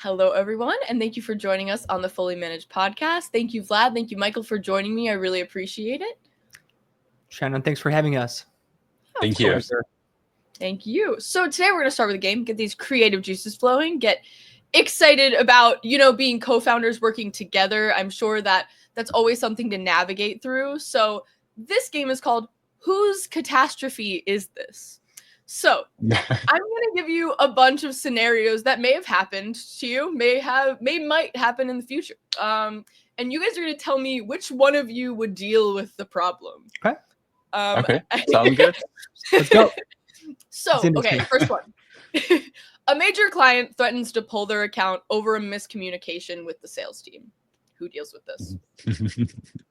Hello, everyone, and thank you for joining us on the Fully Managed podcast. Thank you, Vlad. Thank you, Michael, for joining me. I really appreciate it. Shannon, thanks for having us. Thank you. Thank you. So today we're going to start with a game, get these creative juices flowing, get excited about, being co-founders working together. I'm sure that that's always something to navigate through. So this game is called Whose Catastrophe Is This? So I'm going to give you a bunch of scenarios that may have happened to you, might happen in the future. And you guys are going to tell me which one of you would deal with the problem. Okay. Okay. Sounds good. Let's go. So, okay, first one. A major client threatens to pull their account over a miscommunication with the sales team. Who deals with this?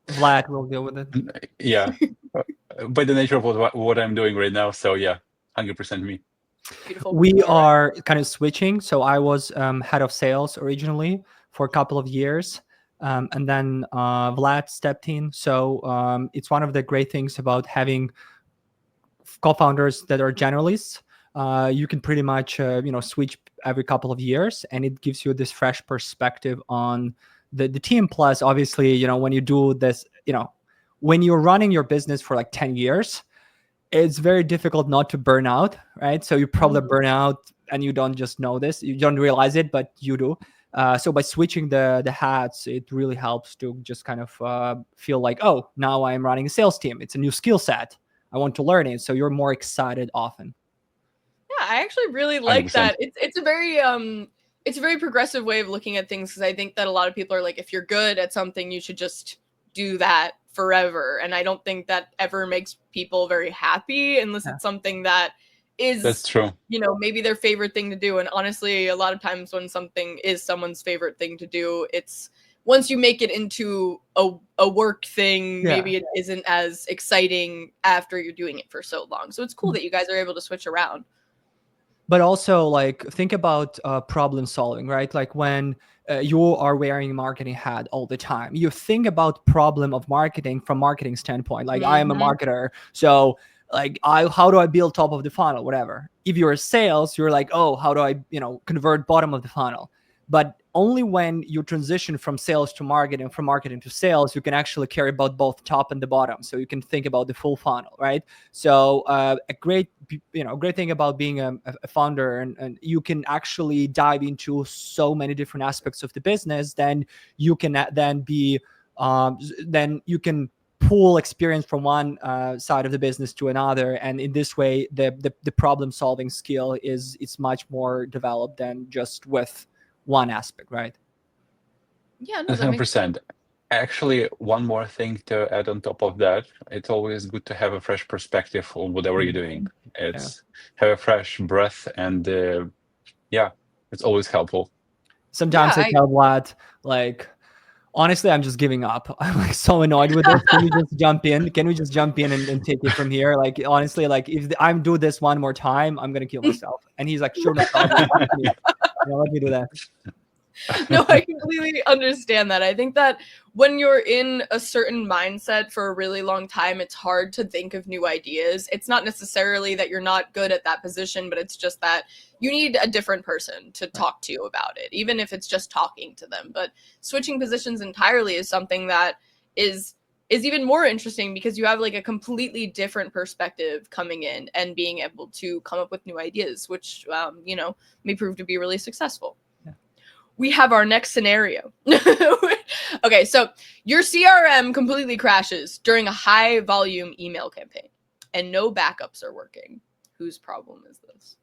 Vlad will deal with it. Yeah. By the nature of what I'm doing right now. So yeah, 100% me. Beautiful. We are kind of switching. So I was head of sales originally for a couple of years. And then Vlad stepped in. So it's one of the great things about having co-founders that are generalists. You can pretty much switch every couple of years, and it gives you this fresh perspective on the team. Plus, obviously, when you do this, when you're running your business for like 10 years, it's very difficult not to burn out, right? So you probably burn out and you don't just know this, you don't realize it, but you do. So by switching the hats, it really helps to just kind of feel like, oh, now I'm running a sales team. It's a new skill set. I want to learn it. So you're more excited often. Yeah, I actually really like 100%. that. It's a very progressive way of looking at things, because I think that a lot of people are like, if you're good at something, you should just do that forever. And I don't think that ever makes people very happy unless it's something that is, That's true. Maybe their favorite thing to do. And honestly, a lot of times when something is someone's favorite thing to do, it's once you make it into a work thing, maybe it isn't as exciting after you're doing it for so long. So it's cool that you guys are able to switch around. But also, like, think about problem solving, right? Like when you are wearing a marketing hat all the time, you think about problem of marketing from marketing standpoint. Like, I am a marketer, so like, how do I build top of the funnel, whatever. If you're a sales, you're like, oh, how do I convert bottom of the funnel? But only when you transition from sales to marketing, from marketing to sales, you can actually care about both top and the bottom. So you can think about the full funnel, right? So a great thing about being a founder, and you can actually dive into so many different aspects of the business. Then you can then you can pull experience from one side of the business to another, and in this way, the problem solving skill it's much more developed than just with one aspect, right? Yeah, no, that makes 100%. Actually, one more thing to add on top of that, it's always good to have a fresh perspective on whatever you're doing. It's have a fresh breath, and it's always helpful. Sometimes I tell Vlad, like, honestly, I'm just giving up. I'm like so annoyed with this. Can we just jump in? Can we just jump in and take it from here? Like, honestly, like if I do this one more time, I'm gonna kill myself. And he's like, sure, no problem. Let me do that. No, I completely understand that. I think that when you're in a certain mindset for a really long time, it's hard to think of new ideas. It's not necessarily that you're not good at that position, but it's just that you need a different person to talk to you about it, even if it's just talking to them. But switching positions entirely is something that is even more interesting, because you have like a completely different perspective coming in and being able to come up with new ideas, which, may prove to be really successful. We have our next scenario. Okay, so your CRM completely crashes during a high volume email campaign and no backups are working. Whose problem is this?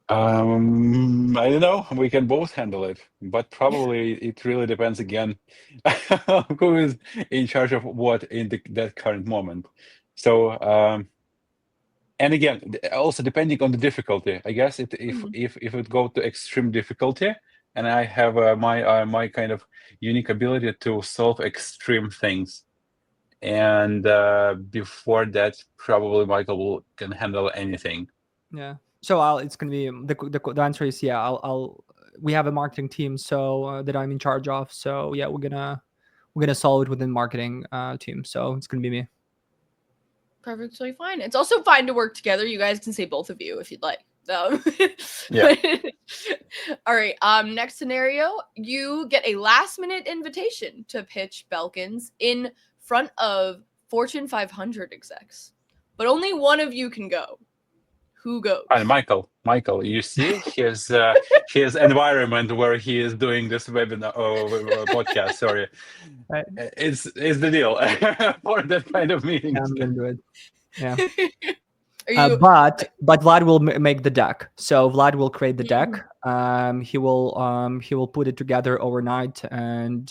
I don't know. We can both handle it, but probably it really depends again who is in charge of what in that current moment. So, and again, also depending on the difficulty, I guess if it go to extreme difficulty, and I have my kind of unique ability to solve extreme things, and before that, probably Michael can handle anything. Yeah. So it's gonna be the answer is we have a marketing team that I'm in charge of. So yeah, we're gonna solve it within marketing team. So it's gonna be me. Perfectly fine. It's also fine to work together. You guys can say both of you if you'd like. Yeah. All right. Next scenario, you get a last minute invitation to pitch Belkins in front of Fortune 500 execs, but only one of you can go. Who goes? And Michael, you see his environment where he is doing this webinar podcast. Sorry, Right. it's the deal for that kind of meetings. I'm into it. Yeah. Are you? But Vlad will make the deck. So Vlad will create the deck. He will put it together overnight and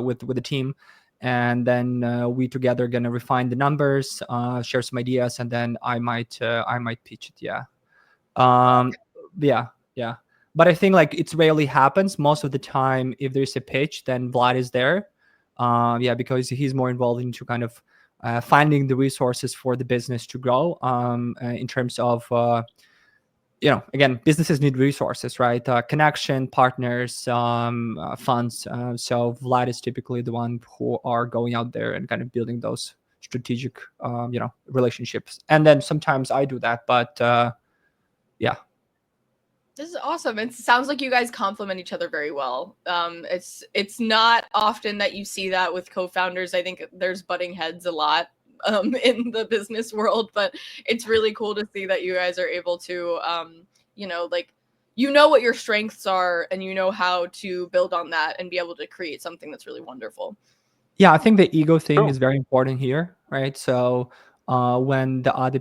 with the team, and then we together gonna refine the numbers, share some ideas, and then I might pitch it. Yeah. Yeah. Yeah. But I think like it rarely happens. Most of the time, if there's a pitch, then Vlad is there. Yeah, because he's more involved into kind of finding the resources for the business to grow in terms of again, businesses need resources, right? Connection, partners, funds. So Vlad is typically the one who are going out there and kind of building those strategic relationships, and then sometimes I do that, but yeah. This is awesome. It sounds like you guys complement each other very well. It's not often that you see that with co-founders. I think there's butting heads a lot in the business world, but it's really cool to see that you guys are able to, what your strengths are and you know how to build on that and be able to create something that's really wonderful. Yeah, I think the ego thing Cool. is very important here, right? So when the other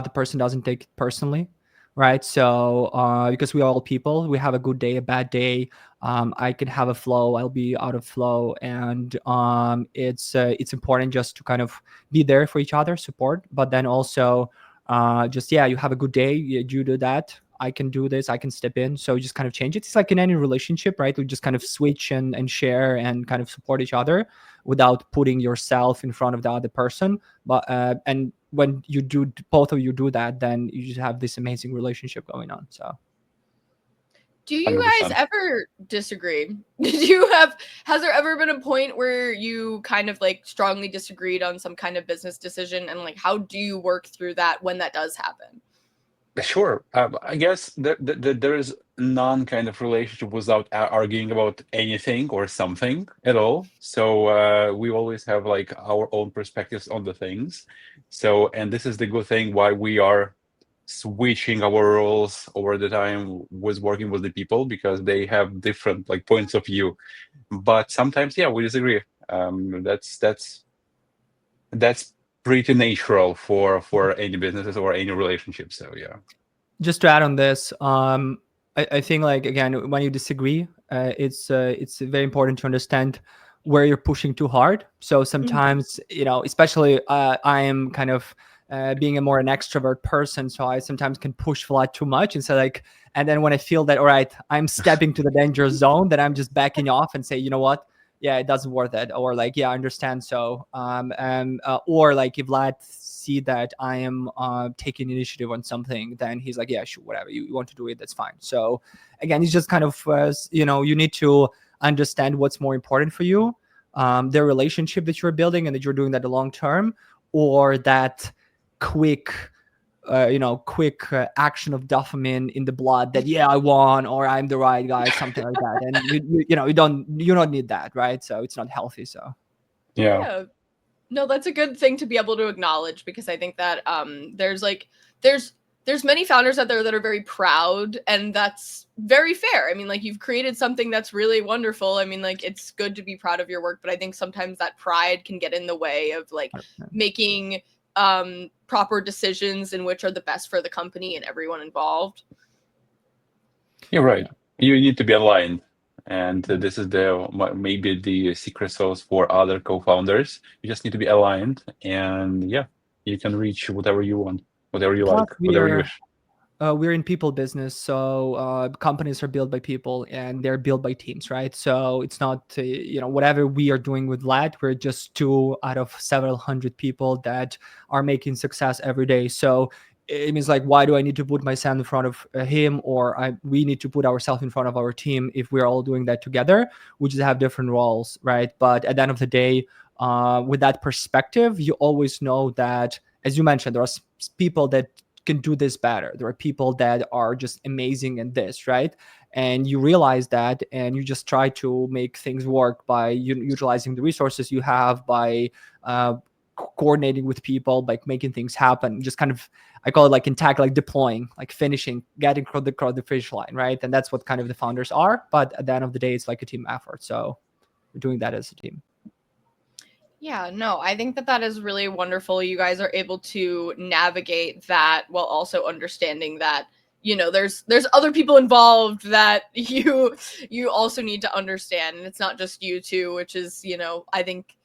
person doesn't take it personally, right? So because we are all people, we have a good day, a bad day. I can have a flow, I'll be out of flow, and it's important just to kind of be there for each other, support, but then also you have a good day, you do that. I can do this, I can step in. So just kind of change it. It's like in any relationship, right? We just kind of switch and share and kind of support each other without putting yourself in front of the other person. But and when you do, both of you do that, then you just have this amazing relationship going on. So do you 100%. guys ever disagree? Has there ever been a point where you kind of like strongly disagreed on some kind of business decision, and like how do you work through that when that does happen? Sure. I guess there is none kind of relationship without arguing about anything or something at all. So we always have like our own perspectives on the things. So, and this is the good thing why we are switching our roles over the time with working with the people, because they have different like points of view. But sometimes, yeah, we disagree. That's pretty natural for any businesses or any relationship. So yeah. just to add on this, I think like again, when you disagree, it's very important to understand where you're pushing too hard. So sometimes, especially I am kind of being an extrovert person, so I sometimes can push a lot too much, and so and then when I feel that all right, I'm stepping to the danger zone, then I'm just backing off and say, you know what, yeah, it doesn't worth it, or like, yeah, I understand. So or like if Vlad see that I am taking initiative on something, then he's like, yeah, sure, whatever you want to do it, that's fine. So again, it's just kind of you need to understand what's more important for you, the relationship that you're building and that you're doing that the long term, or that quick action of dopamine in the blood that, yeah, I won, or I'm the right guy, something like that. And you don't need that, right? So it's not healthy. So Yeah. No, that's a good thing to be able to acknowledge, because I think that there's many founders out there that are very proud, and that's very fair. I mean, like, you've created something that's really wonderful. I mean, like, it's good to be proud of your work, but I think sometimes that pride can get in the way of like making proper decisions in which are the best for the company and everyone involved. You're right. You need to be aligned. And this is maybe the secret sauce for other co-founders. You just need to be aligned, and yeah, you can reach whatever you want, whatever you like, whatever you wish. We're in people business, so companies are built by people and they're built by teams, right? So it's not whatever we are doing with Vlad, we're just 2 out of several hundred people that are making success every day. So it means like, why do I need to put myself in front of him, or we need to put ourselves in front of our team if we're all doing that together? We just have different roles, right? But at the end of the day, with that perspective, you always know that, as you mentioned, there are people that can do this better. There are people that are just amazing in this, right? And you realize that, and you just try to make things work by utilizing the resources you have, by coordinating with people, like making things happen. Just kind of, I call it like in tech, like deploying, like finishing, getting across the finish line, right? And that's what kind of the founders are. But at the end of the day, it's like a team effort. So we're doing that as a team. Yeah, no, I think that is really wonderful. You guys are able to navigate that while also understanding that, there's other people involved that you also need to understand, and it's not just you two, which is, I think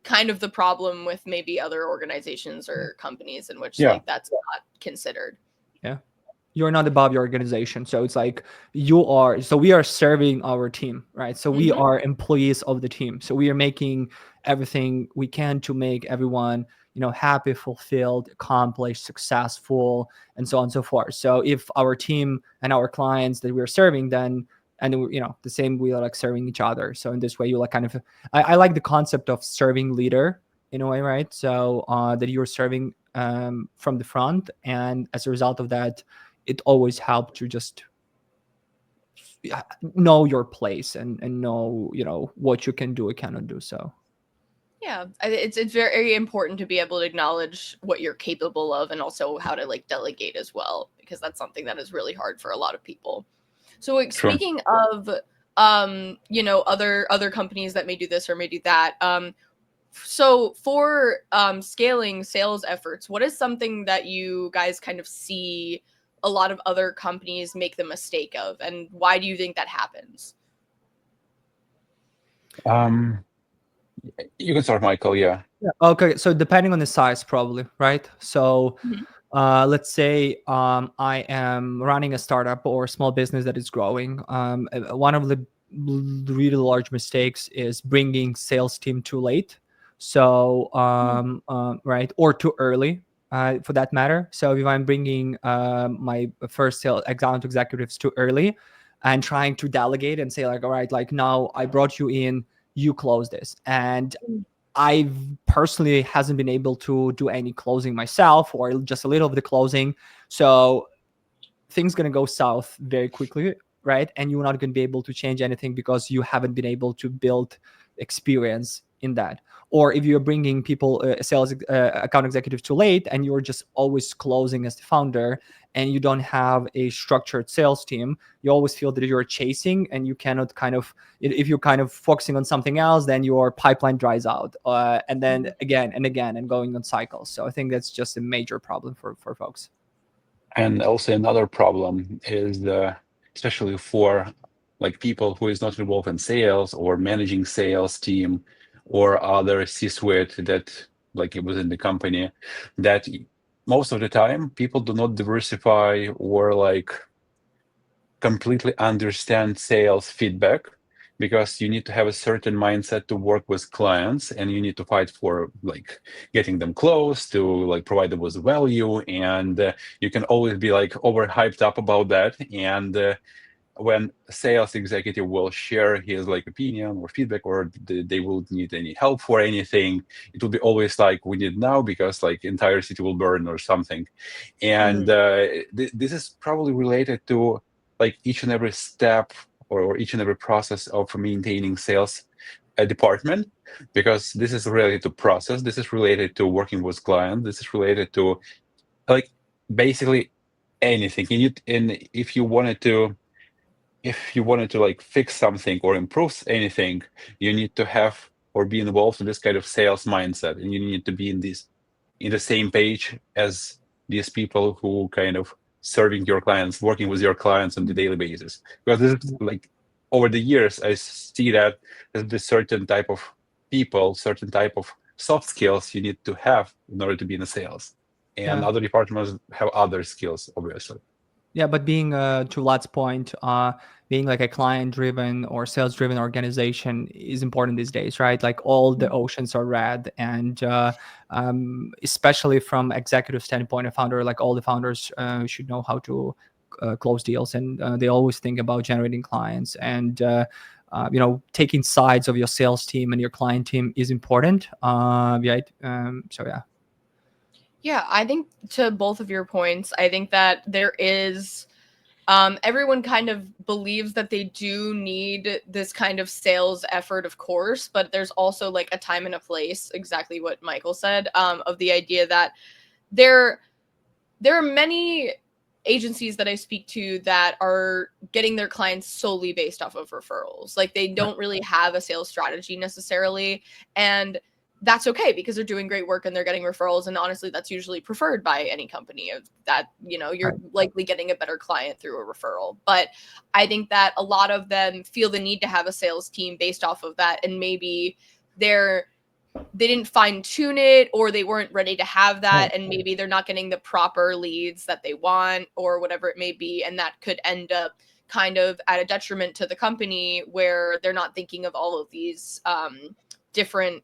kind of the problem with maybe other organizations or companies in which like that's not considered. Yeah. You're not above your organization. So it's like we are serving our team, right? So we are employees of the team. So we are making everything we can to make everyone, happy, fulfilled, accomplished, successful, and so on and so forth. So if our team and our clients that we're serving, then, and the same, we are like serving each other. So in this way, you like kind of, I like the concept of serving leader in a way, right? So that you're serving from the front, and as a result of that, it always helped to just know your place and know, what you can do and cannot do. So yeah, it's very important to be able to acknowledge what you're capable of, and also how to like delegate as well, because that's something that is really hard for a lot of people. So like, speaking of other companies that may do this or may do that, so for scaling sales efforts, what is something that you guys kind of see a lot of other companies make the mistake of, and why do you think that happens? You can start, Michael. Yeah. Okay. So depending on the size, probably, right? So let's say I am running a startup or a small business that is growing. One of the really large mistakes is bringing sales team too late. So right, or too early. For that matter. So if I'm bringing my first sales account executives too early and trying to delegate and say like, all right, like now I brought you in, you close this. And I personally hasn't been able to do any closing myself, or just a little of the closing. So things going to go south very quickly, right? And you're not going to be able to change anything because you haven't been able to build experience in that. Or if you're bringing people, sales account executives too late, and you're just always closing as the founder, and you don't have a structured sales team, you always feel that you're chasing, and you cannot kind of, if you're kind of focusing on something else, then your pipeline dries out, and then again and again, and going on cycles. So I think that's just a major problem for folks. And also another problem is especially for like people who is not involved in sales or managing sales team or other C-suite that like it was in the company, that most of the time people do not diversify or like completely understand sales feedback, because you need to have a certain mindset to work with clients, and you need to fight for like getting them close, to like provide them with value, and you can always be like overhyped up about that. And when a sales executive will share his like opinion or feedback, or they will need any help for anything, it will be always like, we need now because like entire city will burn or something. And this is probably related to like each and every step or each and every process of maintaining sales department, because this is related to process, this is related to working with clients, this is related to like basically anything. And if you wanted to like fix something or improve anything, you need to have or be involved in this kind of sales mindset, and you need to be in the same page as these people who kind of serving your clients, working with your clients on the daily basis. Because this is like, over the years, I see that there's this certain type of people, certain type of soft skills you need to have in order to be in the sales. And other departments have other skills, obviously. Yeah, but being to Vlad's point, being like a client-driven or sales-driven organization is important these days, right? Like all the oceans are red, and especially from executive standpoint, a founder, like all the founders should know how to close deals, and they always think about generating clients, and taking sides of your sales team and your client team is important, right? So yeah. Yeah, I think to both of your points, I think that there is everyone kind of believes that they do need this kind of sales effort, of course, but there's also like a time and a place, exactly what Michael said, of the idea that there there are many agencies that I speak to that are getting their clients solely based off of referrals. Like they don't really have a sales strategy necessarily. And that's okay because they're doing great work and they're getting referrals. And honestly, that's usually preferred by any company of that, you know, you're likely getting a better client through a referral. But I think that a lot of them feel the need to have a sales team based off of that. And maybe they didn't fine tune it, or they weren't ready to have that, and maybe they're not getting the proper leads that they want or whatever it may be, and that could end up kind of at a detriment to the company where they're not thinking of all of these different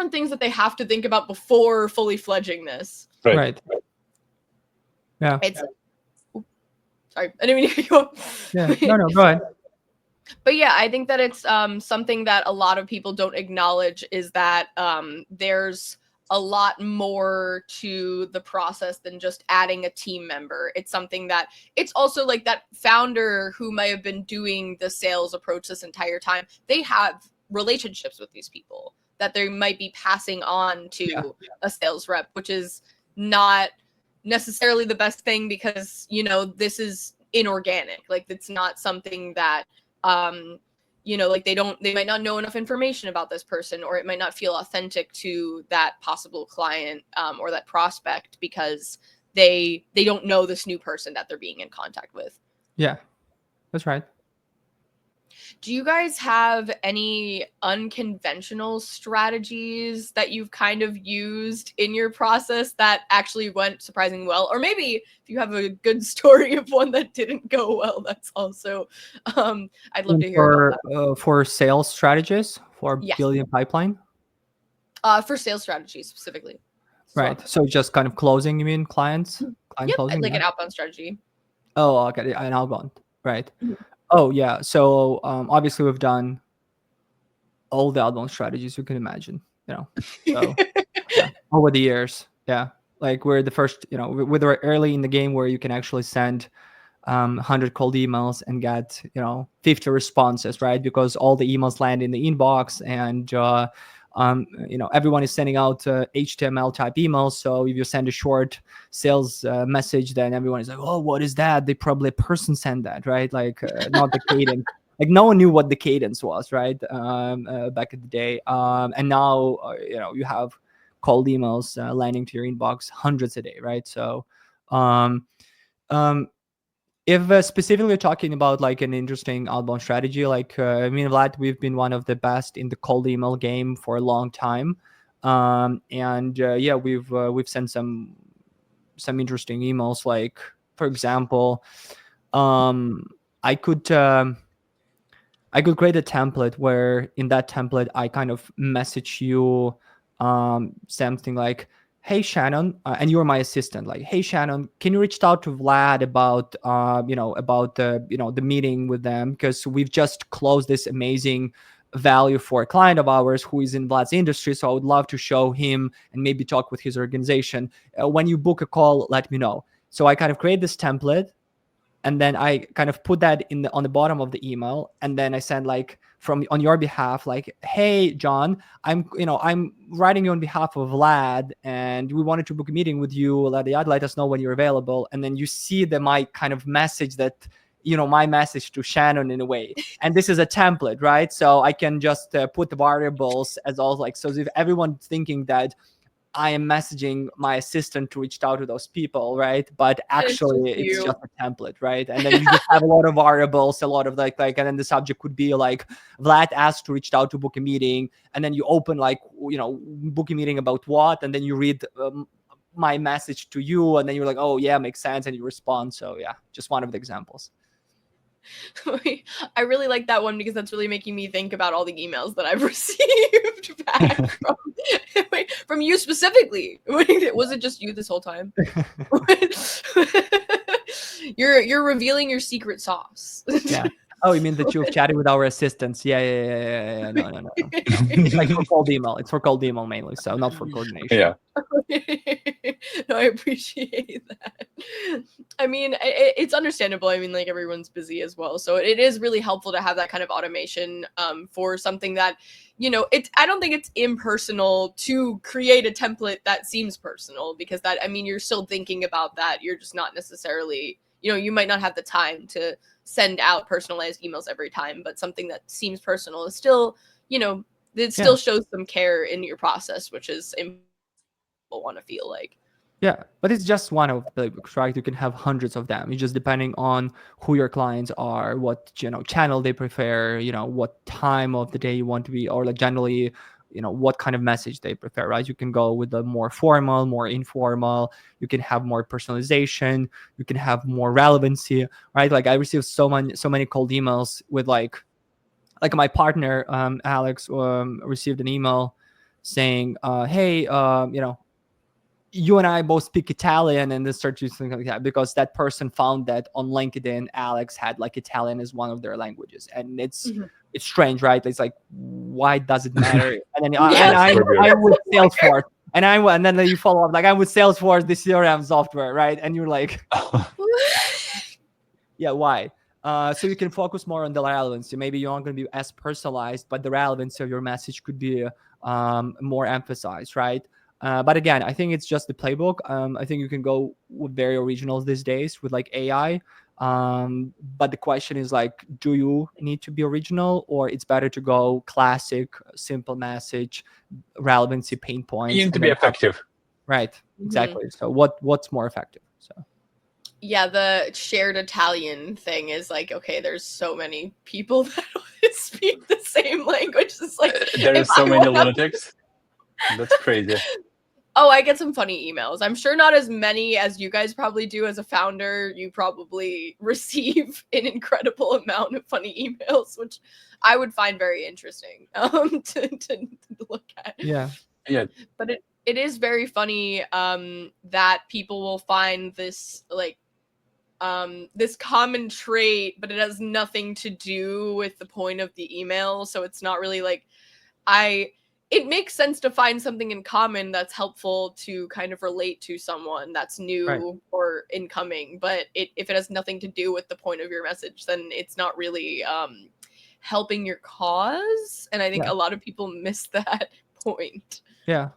things that they have to think about before fully fledging this. Right. Yeah. It's sorry, I didn't mean to cut you off. Yeah. No, go ahead. But yeah, I think that it's something that a lot of people don't acknowledge is that there's a lot more to the process than just adding a team member. It's something that it's also like that founder who may have been doing the sales approach this entire time. They have relationships with these people that they might be passing on to a sales rep, which is not necessarily the best thing because, you know, this is inorganic. Like it's not something that you know, like they might not know enough information about this person, or it might not feel authentic to that possible client or that prospect because they don't know this new person that they're being in contact with. Yeah, that's right. Do you guys have any unconventional strategies that you've kind of used in your process that actually went surprisingly well? Or maybe if you have a good story of one that didn't go well, that's also, I'd love to hear about that. For sales strategies, for building a pipeline? For sales strategies specifically. Right. So just kind of closing, you mean client closing? Like an outbound strategy. Oh, okay. An outbound. Right. Oh, yeah. So obviously we've done all the outbound strategies you can imagine, you know. So over the years, like we're the first, you know, we're early in the game where you can actually send 100 cold emails and get, you know, 50 responses, right? Because all the emails land in the inbox, and you know, everyone is sending out HTML type emails. So if you send a short sales message, then everyone is like, oh, what is that? They probably a person sent that, right? Like not the cadence. Like no one knew what the cadence was, right? Back in the day. And now, you know, you have cold emails landing to your inbox hundreds a day, right? So if specifically talking about like an interesting outbound strategy, like I mean, Vlad, we've been one of the best in the cold email game for a long time, and yeah, we've sent some interesting emails. Like for example, I could create a template where in that template I kind of message you something like, hey Shannon, and you're my assistant, like, hey Shannon, can you reach out to Vlad about you know, about the, you know, the meeting with them, because we've just closed this amazing value for a client of ours who is in Vlad's industry, so I would love to show him and maybe talk with his organization. When you book a call, let me know. So I kind of create this template, and then I kind of put that in on the bottom of the email, and then I send like from on your behalf, like, hey John, I'm writing you on behalf of Vlad, and we wanted to book a meeting with you. Let us know when you're available. And then you see my kind of message that, you know, my message to Shannon in a way. And this is a template, right? So I can just put the variables as all like, so if everyone's thinking that I am messaging my assistant to reach out to those people, right? But actually it's just a template, right? And then you just have a lot of variables, a lot of like, and then the subject could be like, Vlad asked to reach out to book a meeting. And then you open like, you know, book a meeting about what? And then you read my message to you, and then you're like, oh yeah, makes sense. And you respond. So yeah, just one of the examples. I really like that one because that's really making me think about all the emails that I've received back from you specifically. Was it just you this whole time? You're revealing your secret sauce. Yeah. Oh, you mean that you've chatted with our assistants? Yeah. No. It's like for cold email. It's for cold email mainly, so not for coordination. Yeah. No, I appreciate that. I mean, it's understandable. I mean, like everyone's busy as well, so it is really helpful to have that kind of automation for something that, you know, I don't think it's impersonal to create a template that seems personal, because that, I mean, you're still thinking about that. You're just not necessarily, you know, you might not have the time to send out personalized emails every time, but something that seems personal is still, you know, it still shows some care in your process, which is important. Want to feel like. Yeah, but it's just one of the playbooks, right? You can have hundreds of them. It's just depending on who your clients are, what, you know, channel they prefer, you know, what time of the day you want to be, or like generally, you know, what kind of message they prefer, right? You can go with the more formal, more informal. You can have more personalization. You can have more relevancy, right? Like I received so many cold emails with like my partner, Alex, received an email saying, hey, you know, you and I both speak Italian, and then start using something like that, because that person found that on LinkedIn, Alex had like Italian as one of their languages, and it's strange, right? It's like, why does it matter? And then I'm with Salesforce, and then you follow up like, I'm with Salesforce, the CRM software, right? And you're like, yeah, why? So you can focus more on the relevancy. Maybe you're not going to be as personalized, but the relevancy of your message could be more emphasized, right? But again, I think it's just the playbook. I think you can go with very originals these days with like AI. But the question is like, do you need to be original, or it's better to go classic, simple message, relevancy, pain points? You need to be effective. Right. Exactly. So what's more effective? So. Yeah, the shared Italian thing is like, okay, there's so many people that speak the same language. It's like, there's so many lunatics. That's crazy. Oh, I get some funny emails. I'm sure not as many as you guys probably do as a founder. You probably receive an incredible amount of funny emails, which I would find very interesting to look at. Yeah. But it is very funny that people will find this like this common trait, but it has nothing to do with the point of the email. So it's not really like it makes sense to find something in common that's helpful to kind of relate to someone that's new or incoming. But if it has nothing to do with the point of your message, then it's not really helping your cause. And I think a lot of people miss that point. Yeah.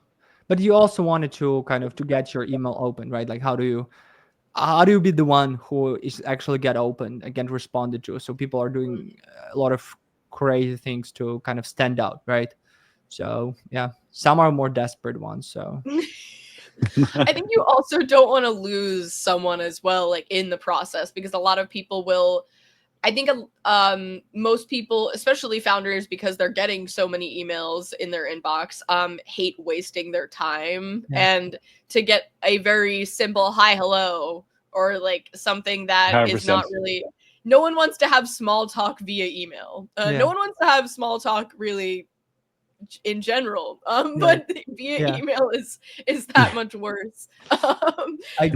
But you also wanted to kind of to get your email open, right? Like how do you be the one who is actually get open and get responded to? So people are doing a lot of crazy things to kind of stand out, right? So yeah, some are more desperate ones. So I think you also don't want to lose someone as well, like in the process, because a lot of people will. I think most people, especially founders, because they're getting so many emails in their inbox, hate wasting their time. And to get a very simple hi, hello, or like something that 100%. Is not really. No one wants to have small talk via email. No one wants to have small talk really in general, but via email is that much worse. I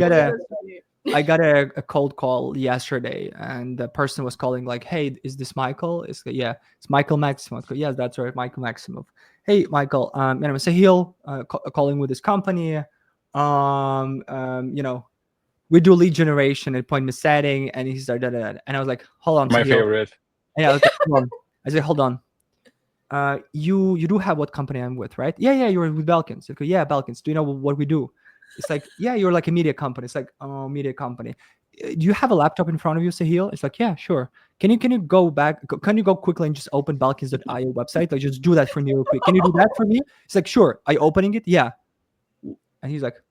got a cold call yesterday, and the person was calling like, "Hey, is this Michael?" It's Michael Maximov. Yes, that's right, Michael Maximov. Hey, Michael, and I'm Sahil, calling with this company. You know, we do lead generation and appointment setting, and he started that, and I was like, "Hold on, my Sahil." favorite. And I was like, "Hold on." I said, "Hold on. You do have what company I'm with, right?" Yeah, you're with Belkins. Like, yeah, Belkins. Do you know what we do? It's like, yeah, you're like a media company. It's like, oh, media company. Do you have a laptop in front of you, Sahil? It's like, yeah, sure. Can you go back? Can you go quickly and just open Belkins.io website? Like, just do that for me real quick. Can you do that for me? It's like, sure. Are you opening it? Yeah. And he's like,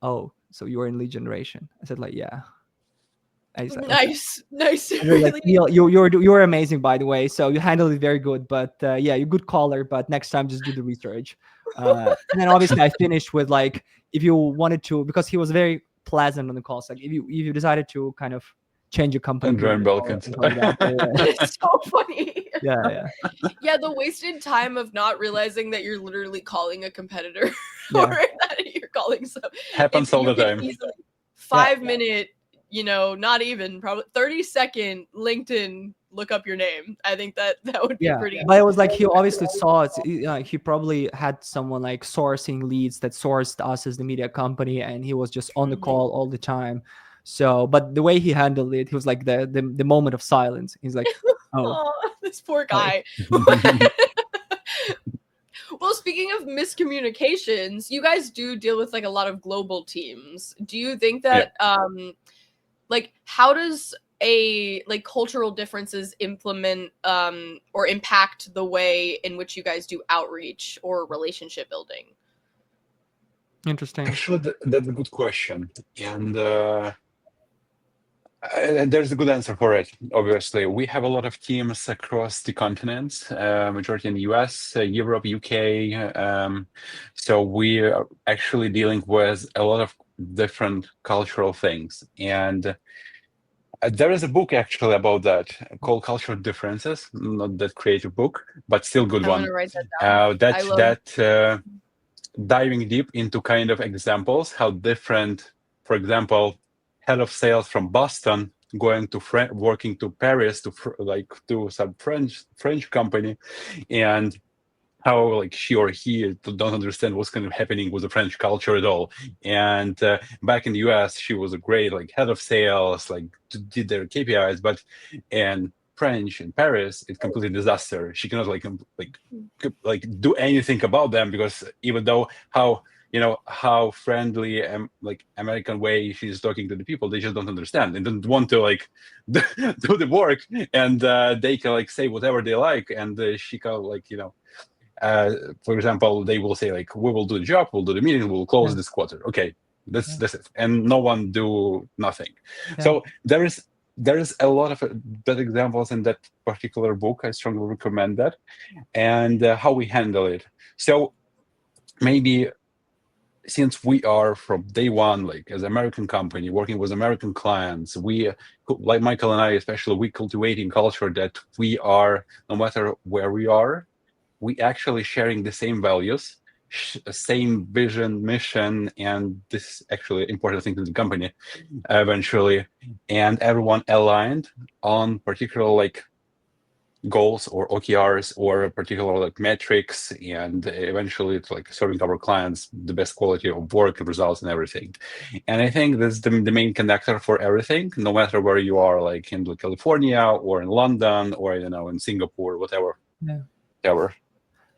oh, so you're in lead generation. I said, like, yeah. Like, nice. Really? Like, you're amazing, by the way. So you handled it very good. But yeah, you're a good caller. But next time, just do the research. And then obviously I finished with like, if you wanted to, because he was very pleasant on the calls. Like if you decided to kind of change your company, and join Belkins. It's so funny. Yeah. Yeah, the wasted time of not realizing that you're literally calling a competitor or that you're calling some happens all the time. 5 minute, you know, not even probably 30-second LinkedIn look up your name. I think that would be Yeah, pretty. but it was like he obviously saw it. He probably had someone like sourcing leads that sourced us as the media company, and he was just on the call all the time. So, but the way he handled it, he was like the moment of silence. He's like, "Oh, Oh, this poor oh, guy. Well, speaking of miscommunications, you guys do deal with like a lot of global teams. Do you think that like how does a like cultural differences implement or impact the way in which you guys do outreach or relationship building? interesting." Actually, that's a good question, and there's a good answer for it. Obviously, we have a lot of teams across the continents, majority in the US, Europe, UK. So we are actually dealing with a lot of different cultural things. And there is a book actually about that called Cultural Differences. Not that creative book, but still good I'm one. gonna write that down. I love Diving deep into kind of examples how different, for example, head of sales from Boston going to working to Paris like to some French company, and how like she or he don't understand what's kind of happening with the French culture at all. And back in the US, she was a great like head of sales, like did their KPIs, but in French in Paris, it's completely disaster. She cannot like do anything about them, because even though how friendly like American way she's talking to the people, they just don't understand and don't want to like do the work, and they can like say whatever they like, and she can like for example, they will say like, we will do the job, we'll do the meeting, we'll close this quarter. Okay, that's it, and no one do nothing. So there is a lot of that examples in that particular book. I strongly recommend that, and how we handle it. So maybe since we are from day one, like as American company working with American clients, we like Michael and I especially, we cultivating culture that we are, no matter where we are, we actually sharing the same values, same vision, mission, and this actually important thing to the company eventually, and everyone aligned on particular like goals or OKRs or particular like metrics, and eventually it's like serving our clients the best quality of work results and everything. And I think that's the main connector for everything, no matter where you are, like in California or in London or in Singapore, whatever.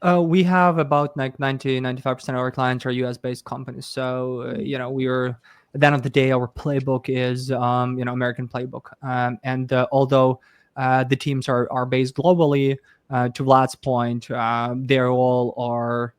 We have about like 95% of our clients are US based companies. So, we're at the end of the day, our playbook is, American playbook. And although the teams are based globally, to Vlad's point, they're all are,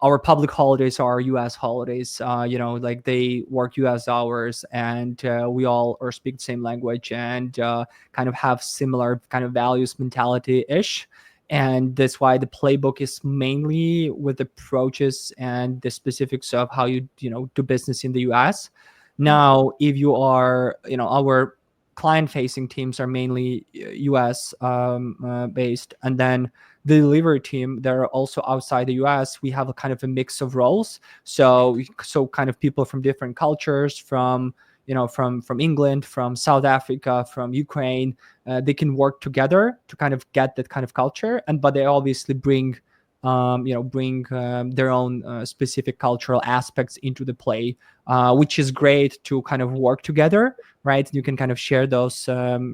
our public holidays are US holidays. Like they work US hours, and we all or speak the same language, and kind of have similar kind of values mentality ish. And that's why the playbook is mainly with approaches and the specifics of how you do business in the US. Now, if you are, our client facing teams are mainly US based, and then the delivery team, they're also outside the US. We have a kind of a mix of roles, so kind of people from different cultures, from from England, from South Africa, from Ukraine. They can work together to kind of get that kind of culture, but they obviously bring their own specific cultural aspects into the play, which is great to kind of work together, right? You can kind of share those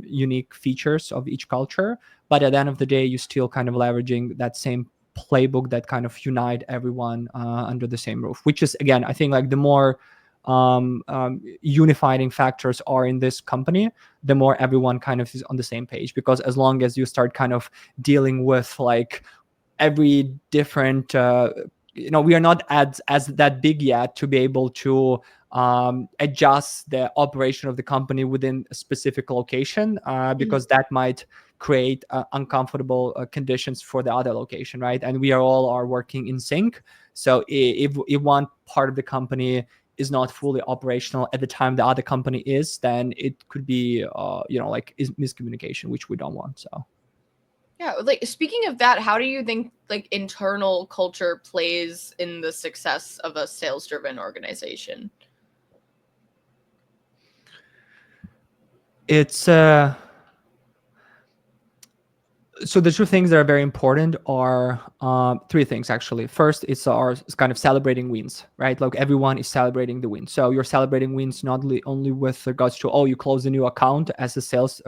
unique features of each culture, but at the end of the day, you still kind of leveraging that same playbook that kind of unite everyone under the same roof, which is, again, I think like the more unifying factors are in this company, the more everyone kind of is on the same page. Because as long as you start kind of dealing with like every different we are not as that big yet to be able to adjust the operation of the company within a specific location, because that might create uncomfortable conditions for the other location, right? And we are working in sync. So if one part of the company is not fully operational at the time the other company is, then it could be is miscommunication, which we don't want. So yeah, like speaking of that, how do you think like internal culture plays in the success of a sales driven organization? It's So the two things that are very important are three things actually. First, it's kind of celebrating wins, right? Like everyone is celebrating the win. So you're celebrating wins not only with regards to, oh, you close a new account as a sales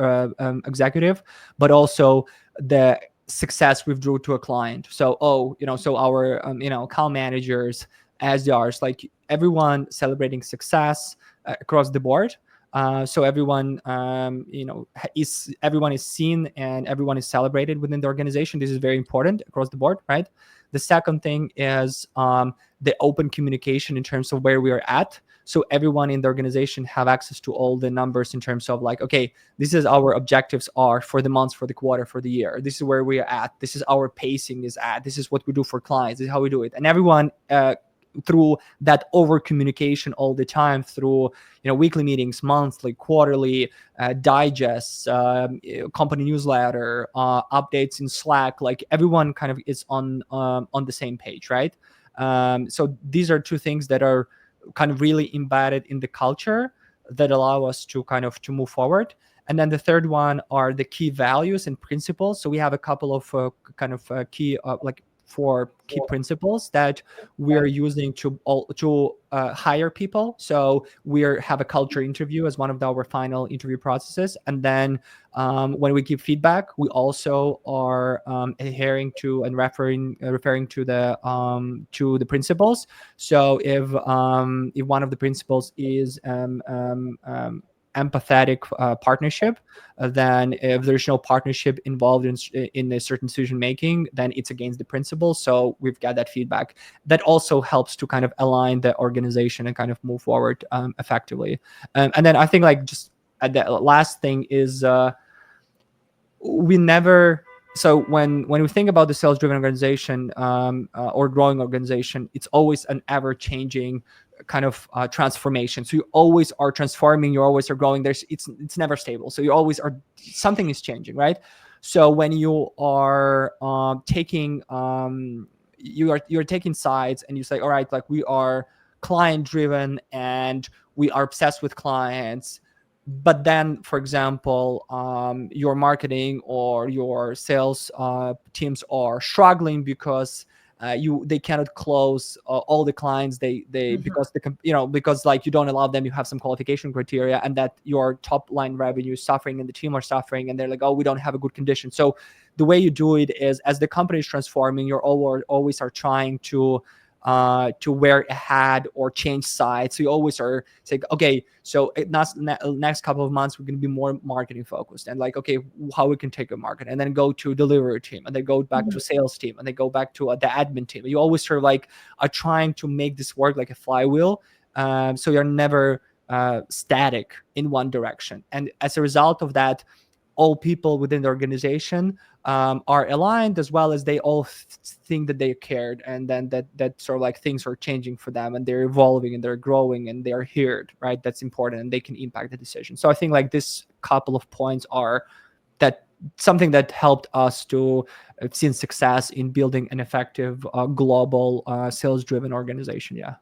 executive, but also the success we've drew to a client. So so our account managers, SDRs, like everyone celebrating success across the board. So everyone everyone is seen and everyone is celebrated within the organization. This is very important across the board, right? The second thing is the open communication in terms of where we are at. So everyone in the organization have access to all the numbers in terms of like, okay, this is our objectives are for the months, for the quarter, for the year. This is where we are at. This is our pacing is at. This is what we do for clients. This is how we do it. And everyone through that over communication all the time, through weekly meetings, monthly, quarterly, digests, company newsletter, updates in Slack, like everyone kind of is on the same page, right? So these are two things that are kind of really embedded in the culture that allow us to kind of to move forward. And then the third one are the key values and principles. So we have a couple of key like 4 key principles that we're using to hire people. So we have a culture interview as one of our final interview processes, and then when we give feedback, we also are adhering to and referring to the principles. So if one of the principles is empathetic partnership, then if there's no partnership involved in a certain decision making, then it's against the principle. So we've got that feedback that also helps to kind of align the organization and kind of move forward effectively. And then I think like just the last thing is we never so when we think about the sales driven organization or growing organization, it's always an ever changing kind of transformation. So you always are transforming, you always are growing. It's never stable. So you always are, something is changing, right? So when you are taking you're taking sides and you say, all right, like we are client driven and we are obsessed with clients, but then for example your marketing or your sales teams are struggling because they cannot close all the clients they because because like you don't allow them, you have some qualification criteria, and that your top line revenue is suffering and the team are suffering and they're like, oh, we don't have a good condition. So the way you do it is, as the company is transforming, you're always are trying to wear a hat or change sides. So you always are saying, okay, so next couple of months we're going to be more marketing focused, and like, okay, how we can take a market, and then go to delivery team, and then go back to sales team, and then go back to the admin team. You always sort of like are trying to make this work like a flywheel. So you're never static in one direction, and as a result of that, all people within the organization are aligned, as well as they all think that they cared, and then that sort of like things are changing for them and they're evolving and they're growing and they're heard, right? That's important, and they can impact the decision. So I think like this couple of points are that something that helped us to see success in building an effective global sales driven organization. Yeah.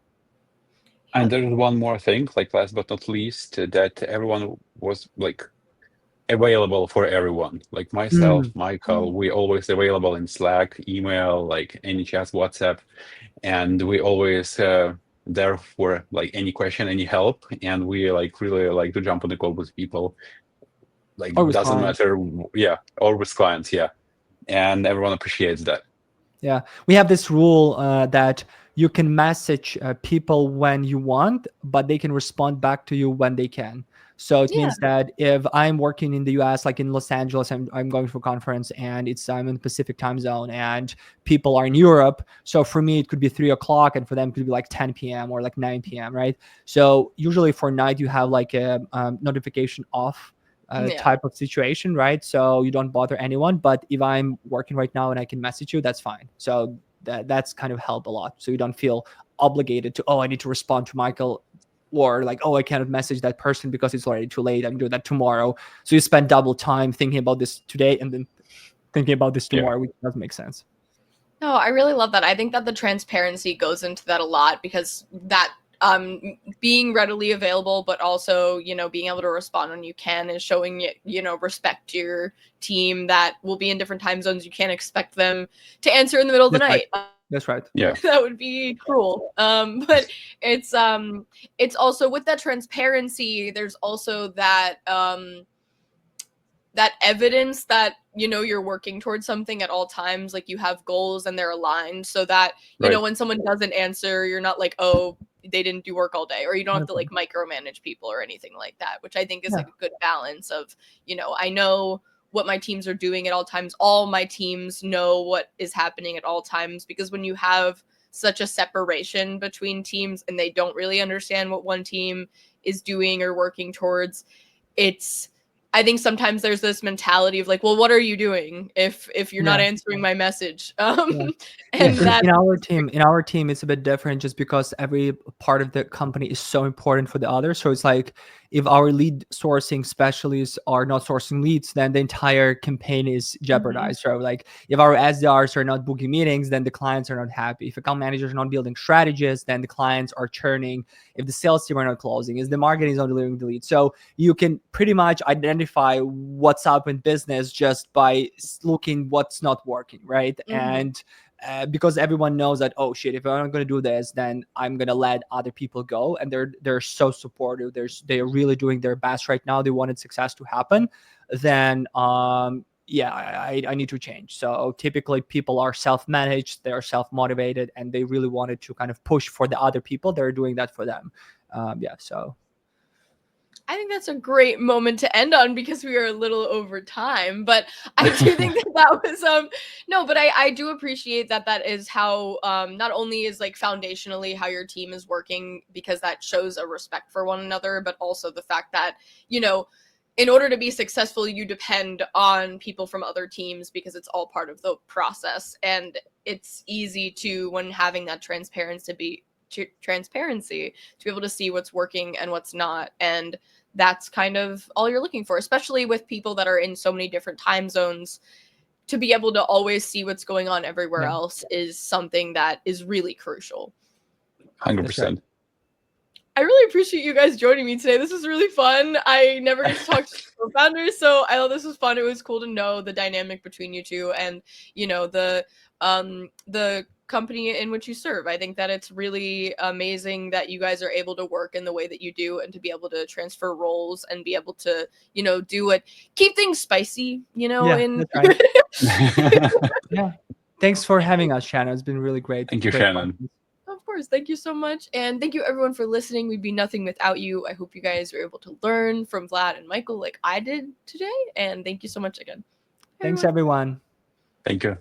And there's one more thing, like last but not least, that everyone was like available for everyone. Like myself, Michael, we always available in Slack, email, like any chat, WhatsApp, and we always there for like any question, any help, and we like really like to jump on the call with people. Like Or with doesn't clients. matter, yeah, or with clients, yeah, and everyone appreciates that. Yeah, we have this rule that you can message people when you want, but they can respond back to you when they can. So it means that if I'm working in the US, like in Los Angeles, I'm going for a conference and I'm in the Pacific time zone and people are in Europe. So for me, it could be 3 o'clock and for them it could be like 10 p.m. or like 9 p.m., right? So usually for night, you have like a notification off type of situation, right? So you don't bother anyone. But if I'm working right now and I can message you, that's fine. So that's kind of help a lot. So you don't feel obligated to, oh, I need to respond to Michael, or like, oh, I cannot message that person because it's already too late. I'm doing that tomorrow. So you spend double time thinking about this today and then thinking about this tomorrow, which doesn't make sense. No, I really love that. I think that the transparency goes into that a lot, because that being readily available, but also, being able to respond when you can, and showing, respect to your team that will be in different time zones. You can't expect them to answer in the middle of the That's right. night. That's right. Yeah. That would be cruel. But it's also with that transparency, there's also that that evidence that you're working towards something at all times. Like, you have goals and they're aligned, so that Right. when someone doesn't answer, you're not like, oh, they didn't do work all day, or you don't have to like micromanage people or anything like that, which I think is like a good balance of, I know what my teams are doing at all times. All my teams know what is happening at all times, because when you have such a separation between teams and they don't really understand what one team is doing or working towards, I think sometimes there's this mentality of like, well, what are you doing if you're not answering my message? And that in our team, it's a bit different, just because every part of the company is so important for the other. So it's like, if our lead sourcing specialists are not sourcing leads, then the entire campaign is jeopardized. So like, if our SDRs are not booking meetings, then the clients are not happy. If account managers are not building strategies, then the clients are churning. If the sales team are not closing, if the marketing is not delivering the lead. So you can pretty much identify what's up in business just by looking what's not working, right? And because everyone knows that, oh shit, if I'm not going to do this, then I'm going to let other people go. And they're so supportive. They're really doing their best right now. They wanted success to happen. Then I need to change. So typically people are self-managed, they're self-motivated, and they really wanted to kind of push for the other people. They're doing that for them. So I think that's a great moment to end on, because we are a little over time, but I do think that was no, but I do appreciate that is how not only is like foundationally how your team is working, because that shows a respect for one another, but also the fact that, in order to be successful, you depend on people from other teams, because it's all part of the process. And it's easy to, when having that transparency, to be able to see what's working and what's not. And that's kind of all you're looking for, especially with people that are in so many different time zones. To be able to always see what's going on everywhere else is something that is really crucial. 100%. I really appreciate you guys joining me today. This was really fun. I never get to talk to co-founders, so I thought this was fun. It was cool to know the dynamic between you two, and the company in which you serve. I think that it's really amazing that you guys are able to work in the way that you do, and to be able to transfer roles and be able to, keep things spicy, that's right. Yeah. Thanks for having us, Shannon. It's been really great. Thank you, Shannon. Of course. Thank you so much. And thank you everyone for listening. We'd be nothing without you. I hope you guys were able to learn from Vlad and Michael like I did today. And thank you so much again. Thanks, everyone. Thank you.